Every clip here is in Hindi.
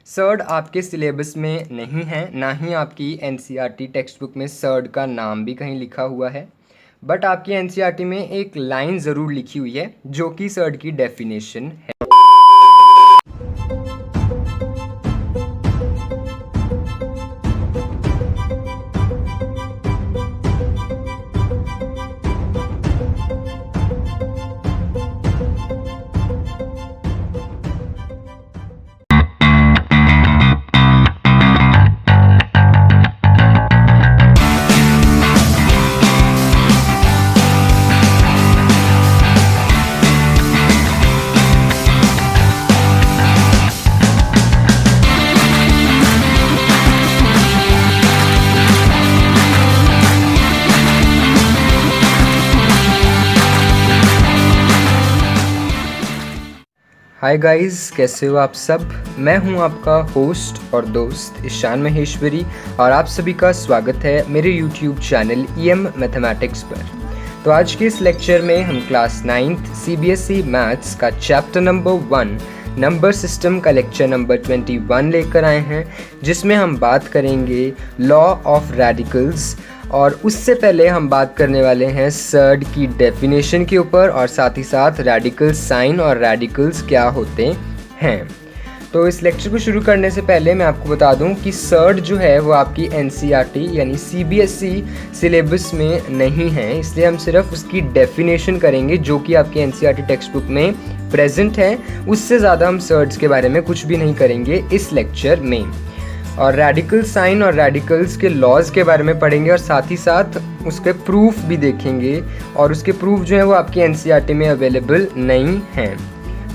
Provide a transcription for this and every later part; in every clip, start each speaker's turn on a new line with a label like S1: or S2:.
S1: सर्ड आपके सिलेबस में नहीं है, ना ही आपकी एनसीईआरटी टेक्स्ट बुक में सर्ड का नाम भी कहीं लिखा हुआ है। बट आपकी एनसीईआरटी में एक लाइन ज़रूर लिखी हुई है जो कि सर्ड की डेफिनेशन है। हाय गाइस, कैसे हो आप सब। मैं हूं आपका होस्ट और दोस्त ईशान महेश्वरी और आप सभी का स्वागत है मेरे यूट्यूब चैनल EM मैथमेटिक्स पर। तो आज के इस लेक्चर में हम क्लास 9th CBSE मैथ्स का चैप्टर नंबर 1 नंबर सिस्टम का लेक्चर नंबर 21 लेकर आए हैं, जिसमें हम बात करेंगे लॉ ऑफ रेडिकल्स। और उससे पहले हम बात करने वाले हैं सर्ड की डेफिनेशन के ऊपर और साथ ही साथ रेडिकल साइन और रेडिकल्स क्या होते हैं। तो इस लेक्चर को शुरू करने से पहले मैं आपको बता दूं कि सर्ड जो है वो आपकी एनसीईआरटी यानी CBSE सिलेबस में नहीं है, इसलिए हम सिर्फ उसकी डेफिनेशन करेंगे जो कि आपकी एनसीईआरटी टेक्स्ट बुक में प्रेजेंट है। उससे ज़्यादा हम सर्ड्स के बारे में कुछ भी नहीं करेंगे इस लेक्चर में। और रेडिकल साइन और रेडिकल्स के लॉज के बारे में पढ़ेंगे और साथ ही साथ उसके प्रूफ भी देखेंगे, और उसके प्रूफ जो है वो आपकी एनसीईआरटी में अवेलेबल नहीं हैं।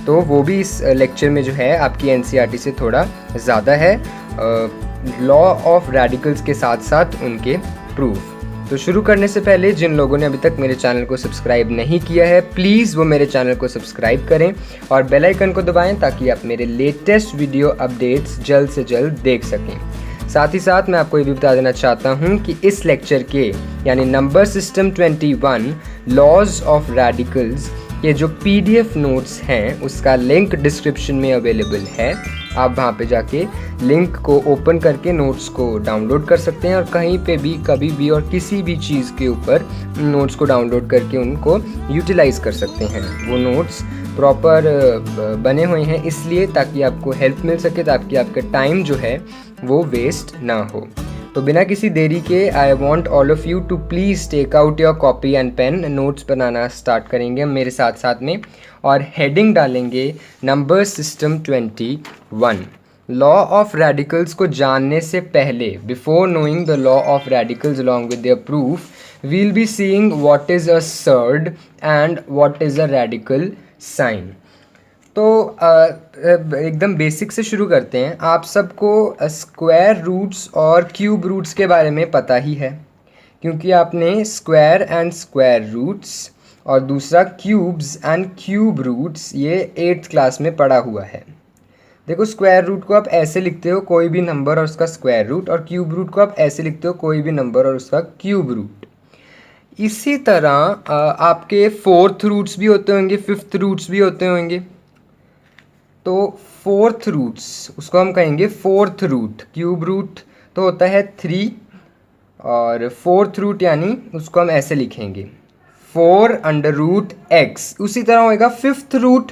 S1: तो वो भी इस लेक्चर में जो है आपकी एनसीईआरटी से थोड़ा ज़्यादा है, लॉ ऑफ रेडिकल्स के साथ साथ उनके प्रूफ। तो शुरू करने से पहले जिन लोगों ने अभी तक मेरे चैनल को सब्सक्राइब नहीं किया है, प्लीज़ वो मेरे चैनल को सब्सक्राइब करें और बेल आइकन को दबाएं ताकि आप मेरे लेटेस्ट वीडियो अपडेट्स जल्द से जल्द देख सकें। साथ ही साथ मैं आपको ये भी बता देना चाहता हूँ कि इस लेक्चर के यानी number system 21 laws of radicals के जो PDF नोट्स हैं उसका लिंक डिस्क्रिप्शन में अवेलेबल है। आप वहाँ पे जाके लिंक को ओपन करके नोट्स को डाउनलोड कर सकते हैं और कहीं पे भी कभी भी और किसी भी चीज़ के ऊपर नोट्स को डाउनलोड करके उनको यूटिलाइज़ कर सकते हैं। वो नोट्स प्रॉपर बने हुए हैं इसलिए ताकि आपको हेल्प मिल सके, ताकि आपका टाइम जो है वो वेस्ट ना हो। तो बिना किसी देरी के I want all of you to please take out your copy and pen. Notes बनाना स्टार्ट करेंगे हम मेरे साथ साथ में, और हेडिंग डालेंगे number system 21। Law of radicals को जानने से पहले, before knowing the law of radicals along with their proof, we will be seeing what is a surd and what is a radical sign. तो एकदम बेसिक से शुरू करते हैं। आप सबको स्क्वायर रूट्स और क्यूब रूट्स के बारे में पता ही है, क्योंकि आपने स्क्वायर एंड स्क्वायर रूट्स और दूसरा क्यूब्स एंड क्यूब रूट्स ये 8th क्लास में पढ़ा हुआ है। देखो, स्क्वायर रूट को आप ऐसे लिखते हो कोई भी नंबर और उसका स्क्वायर रूट, और क्यूब रूट को आप ऐसे लिखते हो कोई भी नंबर और उसका क्यूब रूट। इसी तरह आपके 4th रूट्स भी होते होंगे, 5th रूट्स भी होते होंगे। तो 4th रूट्स उसको हम कहेंगे 4th रूट। क्यूब रूट तो होता है 3 और 4th रूट यानी उसको हम ऐसे लिखेंगे 4√x। उसी तरह होगा 5th रूट,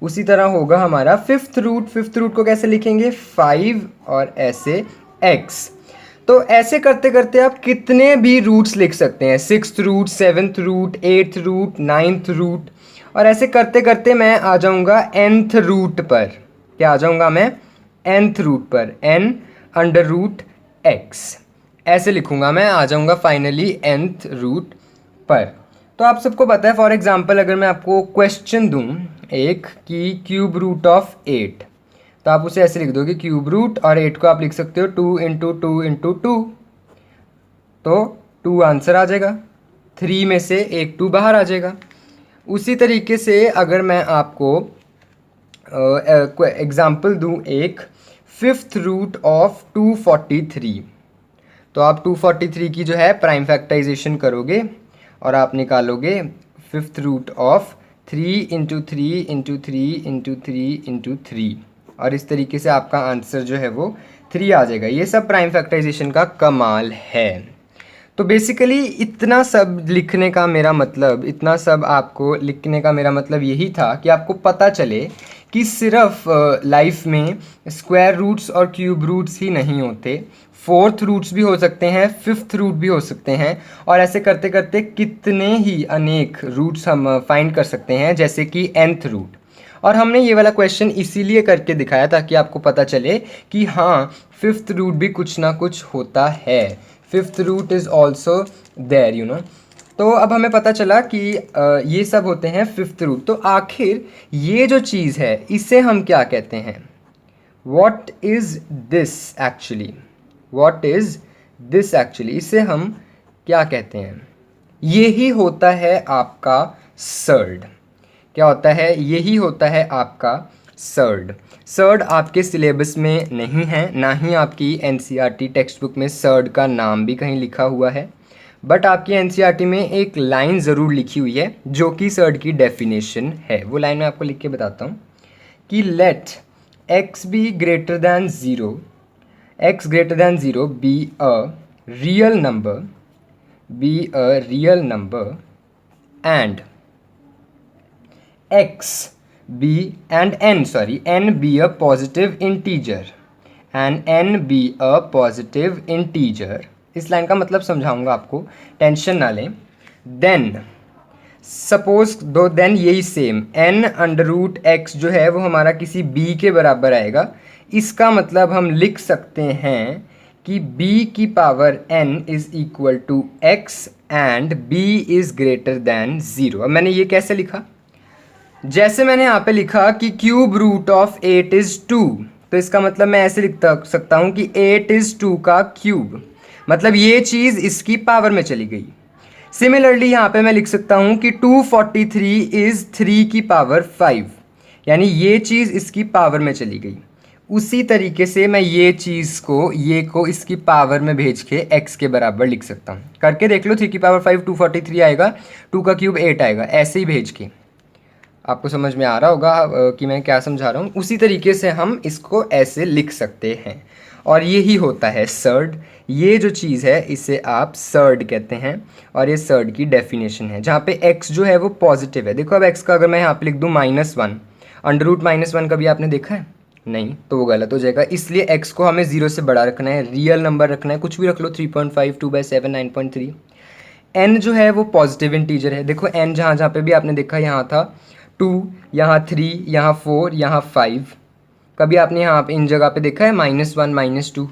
S1: उसी तरह होगा हमारा 5th रूट। 5th रूट को कैसे लिखेंगे 5 और ऐसे x। तो ऐसे करते करते आप कितने भी रूट्स लिख सकते हैं, 6th root, 7th root, 8th root, 9th root, और ऐसे करते करते मैं आ जाऊंगा nth रूट पर। क्या आ जाऊंगा मैं nth रूट पर, n√x ऐसे लिखूंगा मैं, आ जाऊंगा फाइनली nth रूट पर। तो आप सबको पता है, फॉर एग्जांपल अगर मैं आपको क्वेश्चन दूं एक कि क्यूब रूट ऑफ 8, तो आप उसे ऐसे लिख दोगे क्यूब रूट, और 8 को आप लिख सकते हो 2 × 2 × 2, तो 2 आंसर आ जाएगा, 3 में से एक 2 बाहर आ जाएगा। उसी तरीके से अगर मैं आपको एग्जाम्पल दूं एक 5th रूट ऑफ 243, तो आप 243 की जो है प्राइम फैक्टराइजेशन करोगे और आप निकालोगे 5th रूट ऑफ 3 × 3 × 3 × 3 × 3, और इस तरीके से आपका आंसर जो है वो 3 आ जाएगा। ये सब प्राइम फैक्टराइजेशन का कमाल है। तो बेसिकली इतना सब लिखने का मेरा मतलब, इतना सब आपको लिखने का मेरा मतलब यही था कि आपको पता चले कि सिर्फ लाइफ में स्क्वायर रूट्स और क्यूब रूट्स ही नहीं होते, फोर्थ रूट्स भी हो सकते हैं, फिफ्थ रूट भी हो सकते हैं, और ऐसे करते करते कितने ही अनेक रूट्स हम फाइंड कर सकते हैं, जैसे कि nth रूट। और हमने ये वाला क्वेश्चन इसीलिए करके दिखाया ताकि आपको पता चले कि हाँ, फिफ्थ रूट भी कुछ ना कुछ होता है, fifth root is also there, you know. तो अब हमें पता चला कि ये सब होते हैं फिफ्थ रूट। तो आखिर ये जो चीज़ है इसे हम क्या कहते हैं? What is this actually? What is this actually? इसे हम क्या कहते हैं? यही होता है आपका सर्ड। क्या होता है? यही होता है आपका सर्ड। सर्ड आपके सिलेबस में नहीं है, ना ही आपकी एनसीईआरटी टेक्स्ट बुक में सर्ड का नाम भी कहीं लिखा हुआ है, बट आपकी एनसीईआरटी में एक लाइन ज़रूर लिखी हुई है जो कि सर्ड की डेफिनेशन है। वो लाइन मैं आपको लिख के बताता हूँ कि let x be greater than zero, x greater than 0 be a real number, be a real number, and x be and n sorry n be a positive integer, and n be a positive integer। इस लाइन का मतलब समझाऊंगा आपको, टेंशन ना लें। देन सपोज दो, देन यही same n under root x जो है वो हमारा किसी b के बराबर आएगा। इसका मतलब हम लिख सकते हैं कि b की power n is equal to x and b is greater than 0। अब मैंने ये कैसे लिखा? जैसे मैंने यहाँ पे लिखा कि क्यूब रूट ऑफ 8 इज़ 2, तो इसका मतलब मैं ऐसे लिख सकता हूँ कि 8 इज़ 2 का क्यूब, मतलब ये चीज़ इसकी पावर में चली गई। सिमिलरली यहाँ पे मैं लिख सकता हूँ कि 243 इज़ 3 की पावर 5, यानी ये चीज़ इसकी पावर में चली गई। उसी तरीके से मैं ये चीज़ को इसकी पावर में भेज के x के बराबर लिख सकता हूँ। करके देख लो, 3 की पावर 5 243 आएगा, 2 का क्यूब 8 आएगा। ऐसे ही भेज के आपको समझ में आ रहा होगा कि मैं क्या समझा रहा हूँ। उसी तरीके से हम इसको ऐसे लिख सकते हैं, और यही होता है सर्ड। ये जो चीज़ है इसे आप सर्ड कहते हैं, और ये सर्ड की डेफिनेशन है, जहाँ पे x जो है वो पॉजिटिव है। देखो अब x का अगर मैं यहाँ पे लिख दूँ -1, अंडर रूट -1 कभी आपने देखा है? नहीं, तो वो गलत हो जाएगा। इसलिए x को हमें 0 से बड़ा रखना है, रियल नंबर रखना है, कुछ भी रख लो, 3.5, 2/7, 9.3। n जो है वो पॉजिटिव इंटीजर है। देखो n जहाँ जहाँ पे भी आपने देखा, यहाँ था 2, यहाँ 3, यहाँ 4, यहाँ 5। कभी आपने यहाँ पे इन जगह पे देखा है -1, -2,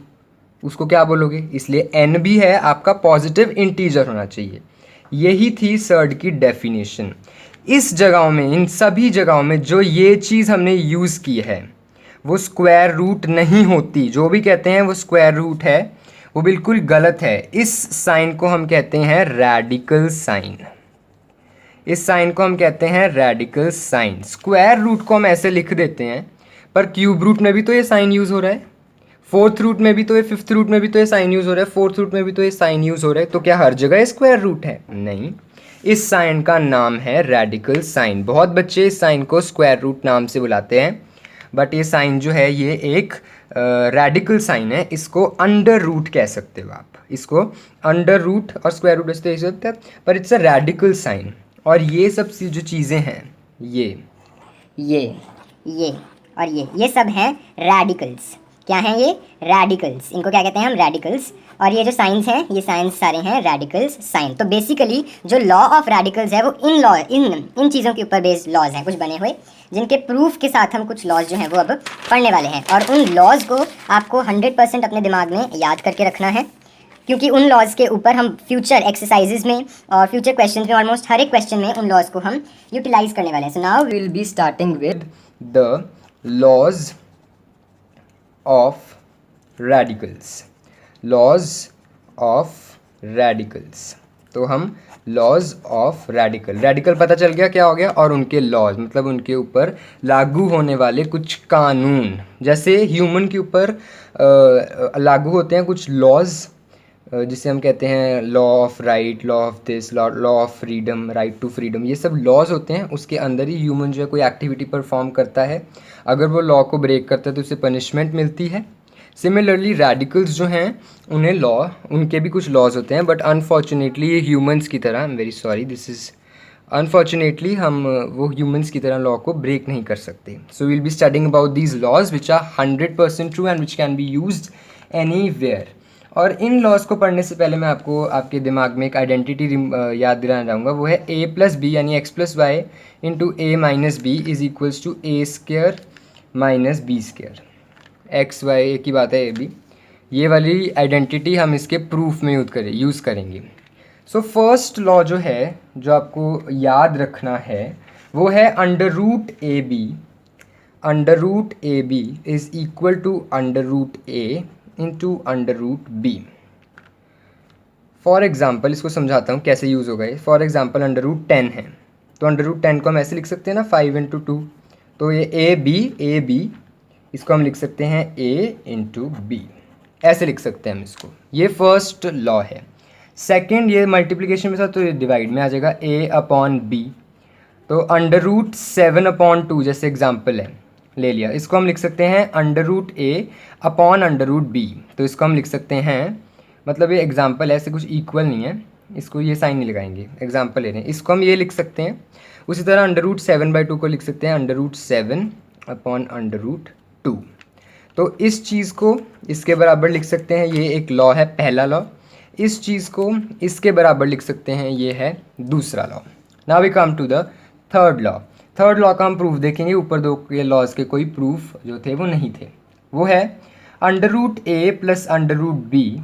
S1: उसको क्या बोलोगे? इसलिए n भी है आपका पॉजिटिव इंटीजर होना चाहिए। यही थी सर्ड की डेफिनेशन। इस जगहों में, इन सभी जगहों में जो ये चीज़ हमने यूज़ की है वो स्क्वायर रूट नहीं होती। जो भी कहते हैं वो स्क्वायर रूट है, वो बिल्कुल गलत है। इस साइन को हम कहते हैं रेडिकल साइन। इस साइन को हम कहते हैं रेडिकल साइन। स्क्वायर रूट को हम ऐसे लिख देते हैं, पर क्यूब रूट में भी तो ये साइन यूज़ हो रहा है, फोर्थ रूट में भी तो ये, फिफ्थ रूट में भी तो ये साइन यूज़ हो रहा है, फोर्थ रूट में भी तो ये साइन यूज़ हो रहा है। तो क्या हर जगह स्क्वायर रूट है? नहीं, इस साइन का नाम है रेडिकल साइन। बहुत बच्चे इस साइन को स्क्वायर रूट नाम से बुलाते हैं, बट ये साइन जो है ये एक रेडिकल साइन है। इसको अंडर रूट कह सकते हो आप, इसको अंडर रूट और स्क्वायर रूट ऐसे कह सकते हैं, पर इट्स अ रेडिकल साइन। और ये सब जो चीज़ें हैं, ये
S2: और ये सब हैं रेडिकल्स। क्या हैं ये? रेडिकल्स। इनको क्या कहते हैं हम? रेडिकल्स। और ये जो साइंस हैं, ये साइंस सारे हैं रेडिकल्स साइन। तो बेसिकली जो लॉ ऑफ रेडिकल्स है वो इन चीज़ों के ऊपर बेस्ड लॉज हैं कुछ बने हुए, जिनके प्रूफ के साथ हम कुछ लॉज जो हैं वो अब पढ़ने वाले हैं। और उन लॉज को आपको 100% अपने दिमाग में याद करके रखना है, क्योंकि उन लॉज के ऊपर हम फ्यूचर एक्सरसाइजेज में और फ्यूचर क्वेश्चन में, ऑलमोस्ट हर एक क्वेश्चन में उन लॉज को हम यूटिलाइज करने वाले हैं। So now
S1: will be starting with the laws of radicals. Laws of radicals. तो हम लॉज ऑफ रेडिकल पता चल गया क्या हो गया, और उनके लॉज मतलब उनके ऊपर लागू होने वाले कुछ कानून। जैसे ह्यूमन के ऊपर लागू होते हैं कुछ लॉज, जिसे हम कहते हैं law of right, law of this, law of freedom, right to freedom, ये सब लॉज होते हैं। उसके अंदर ही ह्यूमन जो है कोई एक्टिविटी परफॉर्म करता है, अगर वो लॉ को ब्रेक करता है तो उसे पनिशमेंट मिलती है। सिमिलरली रेडिकल्स जो हैं उन्हें लॉ, उनके भी कुछ लॉज होते हैं, बट अनफॉर्चुनेटली ये ह्यूमंस की तरह, I am very sorry, this is unfortunately हम वो ह्यूमंस की तरह लॉ को ब्रेक नहीं कर सकते। So will be studying about these laws which are 100% true and which can be used anywhere. और इन लॉज को पढ़ने से पहले मैं आपको आपके दिमाग में एक आइडेंटिटी याद दिलाना चाहूँगा, वो है a प्लस बी यानी x plus y into a minus b is equals to a square minus b square. X y एक ही बात है, ये भी, ये वाली आइडेंटिटी हम इसके प्रूफ में यूज़ करेंगे। सो फर्स्ट लॉ जो है, जो आपको याद रखना है, वो है under root A b is equal to under root a into under root b. For example इसको समझाता हूँ कैसे यूज़ होगा ये। फॉर एग्जाम्पल अंडर रूट 10 है, तो अंडर रूट 10 को हम ऐसे लिख सकते हैं ना, 5 इंटू 2, तो ये ए बी इसको हम लिख सकते हैं a इंटू बी, ऐसे लिख सकते हैं हम इसको। ये फर्स्ट लॉ है। सेकेंड, ये मल्टीप्लिकेशन में था तो ये डिवाइड में आ जाएगा, a अपॉन बी, तो अंडर रूट 7 अपॉन 2 जैसे एग्जाम्पल है, ले लिया, इसको हम लिख सकते हैं अंडर रूट ए अपॉन अंडर रूट बी, तो इसको हम लिख सकते हैं, मतलब ये एग्जाम्पल है, ऐसे कुछ इक्वल नहीं है, इसको ये साइन नहीं लगाएंगे, एग्जाम्पल ले रहे हैं, इसको हम ये लिख सकते हैं। उसी तरह अंडर रूट 7/2 को लिख सकते हैं under root 7 upon under root 2। तो इस चीज़ को इसके बराबर लिख सकते हैं, ये एक लॉ है, पहला लॉ। इस चीज़ को इसके बराबर लिख सकते हैं, ये है दूसरा law. Now we come to the third law. Third law का हम प्रूफ देखेंगे। ऊपर दो के लॉज के कोई प्रूफ जो थे वो नहीं थे। वो है under root a plus under root b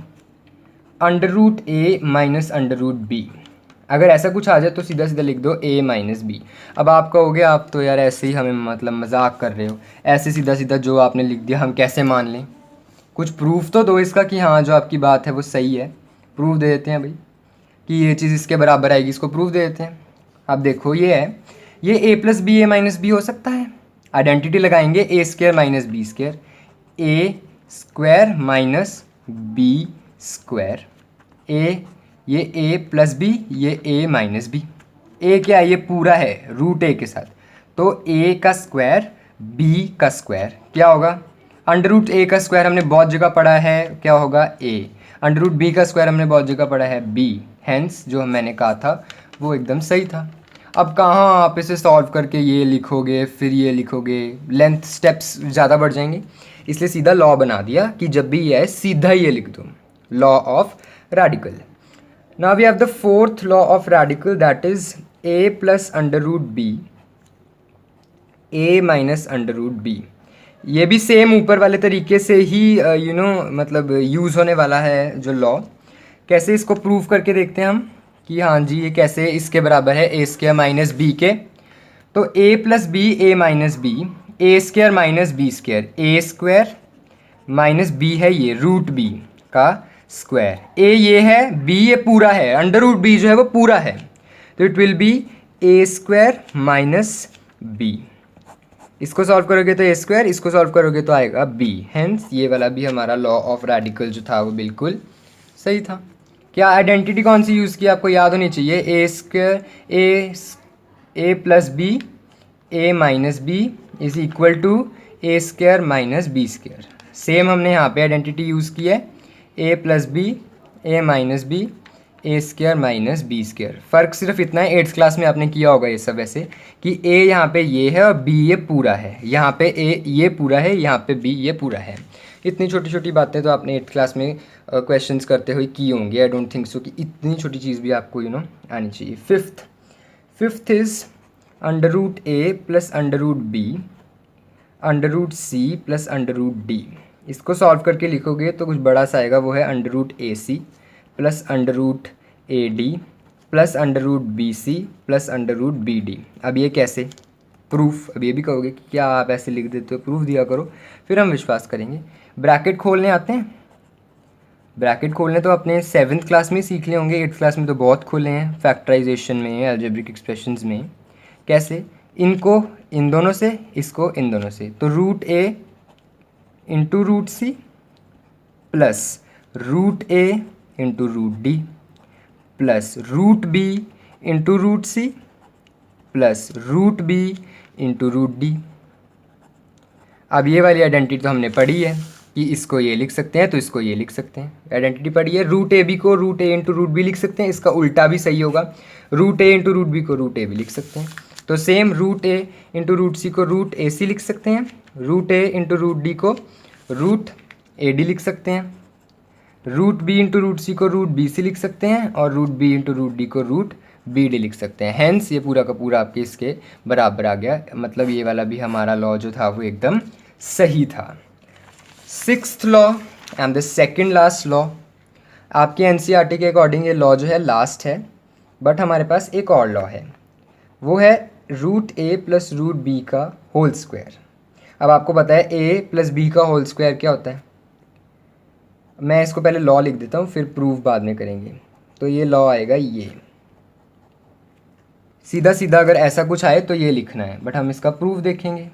S1: under root a minus under root b. अगर ऐसा कुछ आ जाए तो सीधा सीधा लिख दो a माइनस बी। अब आप कहोगे आप तो यार ऐसे ही हमें मतलब मजाक कर रहे हो, ऐसे सीधा सीधा जो आपने लिख दिया हम कैसे मान लें, कुछ प्रूफ तो दो इसका कि हाँ जो आपकी बात है वो सही है। प्रूफ दे देते हैं भाई कि ये चीज़ इसके बराबर आएगी, इसको प्रूफ दे देते हैं। अब देखो ये है, ये a plus b a minus b हो सकता है, आइडेंटिटी लगाएंगे a square minus b square, a square minus b square, ये a प्लस बी, ये a माइनस बी। a क्या है, ये पूरा है रूट a के साथ, तो a का स्क्वायर b का स्क्वायर क्या होगा, अंडर रूट a का स्क्वायर हमने बहुत जगह पढ़ा है, क्या होगा a, अंडर रूट b का स्क्वायर हमने बहुत जगह पढ़ा है b, हेंस जो मैंने कहा था वो एकदम सही था। अब कहाँ आप इसे सॉल्व करके ये लिखोगे फिर ये लिखोगे, लेंथ स्टेप्स ज़्यादा बढ़ जाएंगे, इसलिए सीधा लॉ बना दिया कि जब भी ये है सीधा ये लिख दो, law of radical. Now we have the fourth law of radical, that is a plus under root b a minus under root b। ये भी सेम ऊपर वाले तरीके से ही मतलब यूज़ होने वाला है जो लॉ। कैसे इसको प्रूव करके देखते हैं हम कि हाँ जी ये कैसे इसके बराबर है, a स्क्वायर माइनस बी के। तो a plus b a minus b, a square minus b square, a square minus b है ये रूट बी का स्क्वायर, ए ये है, बी ये पूरा है, अंडर रूट बी जो है वो पूरा है, तो it will be a square minus b. इसको सॉल्व करोगे तो ए स्क्वायर, इसको सॉल्व करोगे तो आएगा बी, हेंस ये वाला भी हमारा लॉ ऑफ रेडिकल जो था वो बिल्कुल सही था। क्या आइडेंटिटी कौन सी यूज़ की आपको याद होनी चाहिए, a square a plus b a minus b is equal to a square minus b square. Same हमने यहाँ पे आइडेंटिटी यूज़ की है, a plus b a minus b a square minus b square. फ़र्क सिर्फ इतना है, 8th क्लास में आपने किया होगा ये सब ऐसे कि ए यहाँ पे ये है और बी ये पूरा है, यहाँ पे ए ये पूरा है, यहाँ पे बी ये पूरा है। इतनी छोटी छोटी बातें तो आपने 8th क्लास में क्वेश्चंस करते हुए की होंगी। आई डोंट थिंक सो कि इतनी छोटी चीज़ भी आपको आनी चाहिए। Fifth is under root a plus under root b under root c plus under root d. इसको सॉल्व करके लिखोगे तो कुछ बड़ा सा आएगा, वो है under root a c plus under root a d plus under root b c plus under root b d. अब ये कैसे प्रूफ, अब ये भी कहोगे कि क्या आप ऐसे लिख देते हो, प्रूफ दिया करो फिर हम विश्वास करेंगे। ब्रैकेट खोलने आते हैं, ब्रैकेट खोलने तो अपने 7th क्लास में सीख लिए होंगे, 8th क्लास में तो बहुत खोले हैं, फैक्टराइजेशन में, अलजेब्रिक एक्सप्रेशंस में। कैसे, इनको इन दोनों से, इसको इन दोनों से, तो root a into root c plus root a into root d plus root b into root c plus root b into root d. अब ये वाली आइडेंटिटी तो हमने पढ़ी है कि इसको ये लिख सकते हैं तो इसको ये लिख सकते हैं, आइडेंटिटी पढ़ी है। रूट ए बी को root a into root B लिख सकते हैं, इसका उल्टा भी सही होगा, root a into root B को रूट ए भी लिख सकते हैं। तो same root a into root सी को रूट ए सी लिख सकते हैं, root a into root d को रूट ए डी लिख सकते हैं, रूट बी इंटू रूट सी को रूट बी सी लिख सकते हैं और root b into root d को रूट बी डी लिख सकते हैं। हैंस ये पूरा का पूरा आपके इसके बराबर आ गया, मतलब ये वाला भी हमारा लॉ जो था वो एकदम सही था। Sixth law and the second last law, आपके एनसीईआरटी के अकॉर्डिंग ये लॉ जो है लास्ट है, बट हमारे पास एक और लॉ है, वो है root a plus root B का होल स्क्वायर। अब आपको पता है ए प्लस बी का होल स्क्वायर क्या होता है, मैं इसको पहले लॉ लिख देता हूँ फिर प्रूफ बाद में करेंगे। तो ये लॉ आएगा, ये सीधा सीधा अगर ऐसा कुछ आए तो ये लिखना है, बट हम इसका प्रूफ देखेंगे।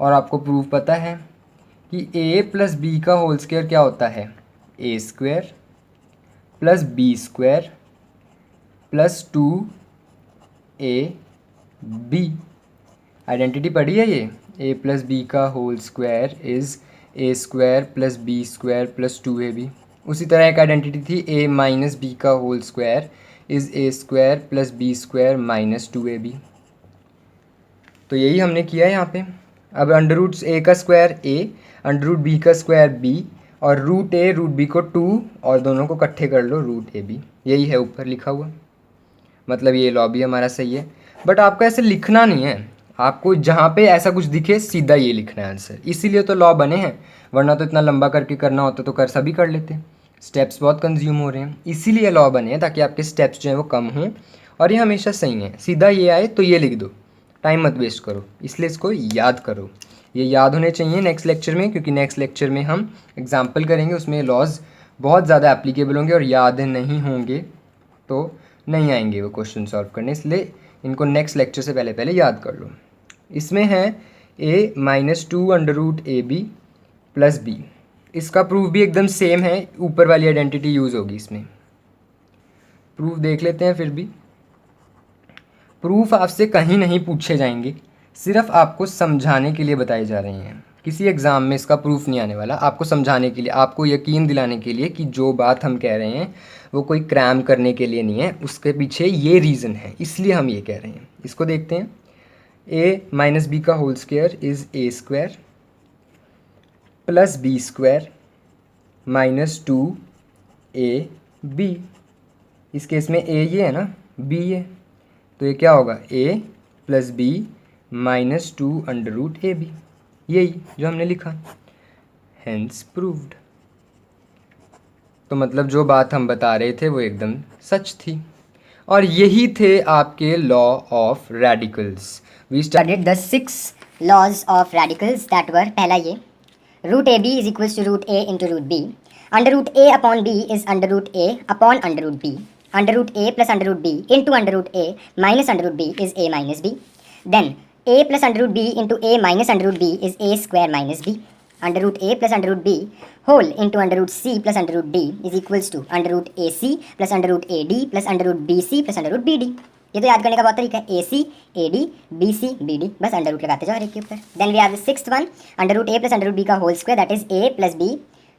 S1: और आपको प्रूफ पता है कि a प्लस बी का होल स्क्वायर क्या होता है, a square plus B square plus 2ab। Identity पढ़ी है ये, a प्लस बी का whole square is A square plus B square plus 2ab। उसी तरह एक आइडेंटिटी थी a माइनस बी का whole square is A square plus B square minus 2ab। तो यही हमने किया है यहाँ पे। अब अंडर रूट ए का square a, under root B का स्क्वायर b और रूट ए रूट बी को 2 और दोनों को इकट्ठे कर लो रूट ab, यही है ऊपर लिखा हुआ। मतलब ये लॉ भी हमारा सही है, बट आपको ऐसे लिखना नहीं है, आपको जहाँ पे ऐसा कुछ दिखे सीधा ये लिखना है आंसर। इसीलिए तो लॉ बने हैं, वरना तो इतना लंबा करके करना होता तो कर सभी कर लेते, स्टेप्स बहुत कंज्यूम हो रहे हैं। इसीलिए लॉ बने हैं ताकि आपके स्टेप्स जो हैं वो कम हों और ये हमेशा सही हैं। सीधा ये आए तो ये लिख दो, टाइम मत वेस्ट करो, इसलिए इसको याद करो, ये याद होने चाहिए नेक्स्ट लेक्चर में, क्योंकि नेक्स्ट लेक्चर में हम एग्जाम्पल करेंगे, उसमें लॉज बहुत ज़्यादा एप्लीकेबल होंगे और याद नहीं होंगे तो नहीं आएंगे वो क्वेश्चन सॉल्व करने, इसलिए इनको नेक्स्ट लेक्चर से पहले पहले याद कर लो। इसमें है a minus 2 under root A B plus B, इसका प्रूफ भी एकदम सेम है, ऊपर वाली आइडेंटिटी यूज़ होगी इसमें। प्रूफ देख लेते हैं फिर भी। प्रूफ आपसे कहीं नहीं पूछे जाएंगे, सिर्फ आपको समझाने के लिए बताए जा रहे हैं। किसी एग्ज़ाम में इसका प्रूफ नहीं आने वाला, आपको समझाने के लिए, आपको यकीन दिलाने के लिए कि जो बात हम कह रहे हैं वो कोई क्रैम करने के लिए नहीं है, उसके पीछे ये रीज़न है, इसलिए हम ये कह रहे हैं। इसको देखते हैं, a माइनस बी का whole square is A square plus B square minus 2ab। इस केस में a ये है ना, b ये, तो ये क्या होगा a plus B minus 2 under root A B, यही जो हमने लिखा, हेंस प्रूव्ड। तो मतलब जो बात हम बता रहे थे वो एकदम सच थी, और यही थे आपके law of radicals. We
S2: studied the 6 laws of radicals that were, पहला ये, root ab is equals to root a into root b, under root a upon b is under root a upon under root b, under root a plus under root b into under root a minus under root b is a minus b, then a plus under root b into a minus under root b is a square minus b, under root a plus under root b whole into under root c plus under root d is equals to under root ac plus under root ad plus under root bc plus under root bd। ये तो याद करने का बहुत तरीका है, AC, AD, BC, BD, बस अंडर रूट लगाते जाओ हर एक के ऊपर। Then we have the sixth one, under root A plus under root B का whole square that is A plus B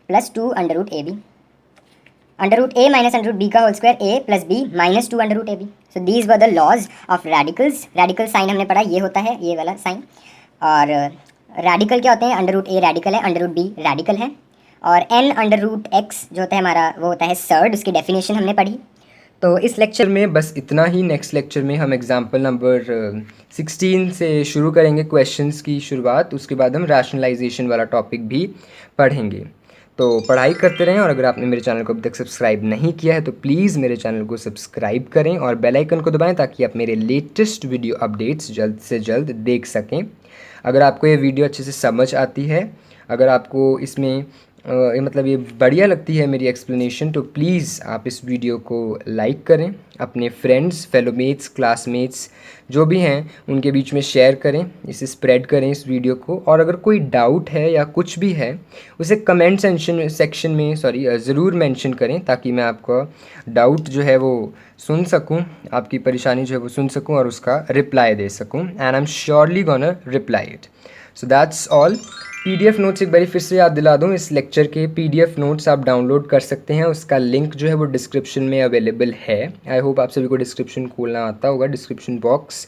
S2: plus 2 under root AB, under root A minus under root B का whole square A plus B minus 2 under root AB। So these were the laws of radicals. Radical sign हमने पढ़ा, ये होता है ये वाला साइन, और रेडिकल क्या होते हैं, अंडर रूट A रेडिकल है, अंडर रूट B रेडिकल है, और n अंडर रूट x जो होता है हमारा वो होता है सर्ड, उसकी डेफिनेशन हमने पढ़ी।
S1: तो इस लेक्चर में बस इतना ही। नेक्स्ट लेक्चर में हम एग्जाम्पल नंबर 16 से शुरू करेंगे क्वेश्चंस की शुरुआत, उसके बाद हम रैशनलाइजेशन वाला टॉपिक भी पढ़ेंगे। तो पढ़ाई करते रहें, और अगर आपने मेरे चैनल को अभी तक सब्सक्राइब नहीं किया है तो प्लीज़ मेरे चैनल को सब्सक्राइब करें और बेल आइकन को दबाएं ताकि आप मेरे लेटेस्ट वीडियो अपडेट्स जल्द से जल्द देख सकें। अगर आपको ये वीडियो अच्छे से समझ आती है, अगर आपको इसमें मतलब ये बढ़िया लगती है मेरी एक्सप्लेनेशन, तो प्लीज़ आप इस वीडियो को लाइक करें, अपने फ्रेंड्स, फेलोमेट्स, क्लासमेट्स जो भी हैं उनके बीच में शेयर करें, इसे स्प्रेड करें इस वीडियो को। और अगर कोई डाउट है या कुछ भी है उसे कमेंट सेक्शन में ज़रूर मेंशन करें, ताकि मैं आपका डाउट जो है वो सुन सकूं, आपकी परेशानी जो है वो सुन सकूं और उसका रिप्लाई दे सकूं, and I am surely gonna reply it. So that's all. PDF notes एक बार फिर से याद दिला दूं, इस लेक्चर के पीडीएफ नोट्स आप डाउनलोड कर सकते हैं, उसका लिंक जो है वो डिस्क्रिप्शन में अवेलेबल है। आई होप आप सभी को डिस्क्रिप्शन खोलना आता होगा, डिस्क्रिप्शन बॉक्स,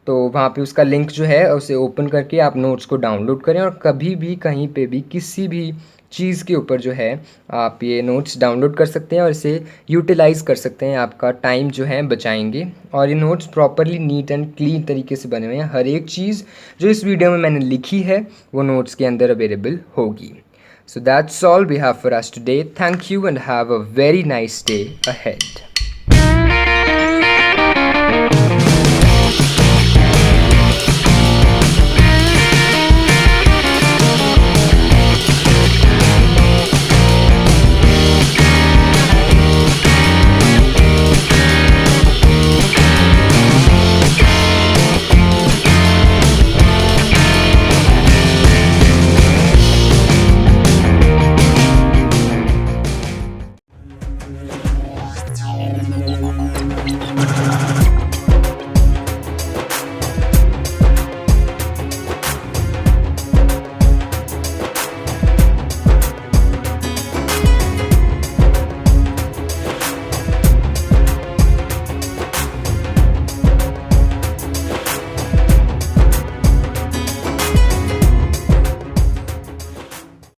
S1: तो वहाँ पे उसका लिंक जो है उसे ओपन करके आप नोट्स को डाउनलोड करें, और कभी भी कहीं पे भी किसी भी चीज़ के ऊपर जो है आप ये नोट्स डाउनलोड कर सकते हैं और इसे यूटिलाइज़ कर सकते हैं, आपका टाइम जो है बचाएंगे। और ये notes properly neat and clean तरीके से बने हुए हैं, हर एक चीज़ जो इस वीडियो में मैंने लिखी है वो नोट्स के अंदर अवेलेबल होगी। So that's all we have for us today. Thank you and have a very nice day ahead.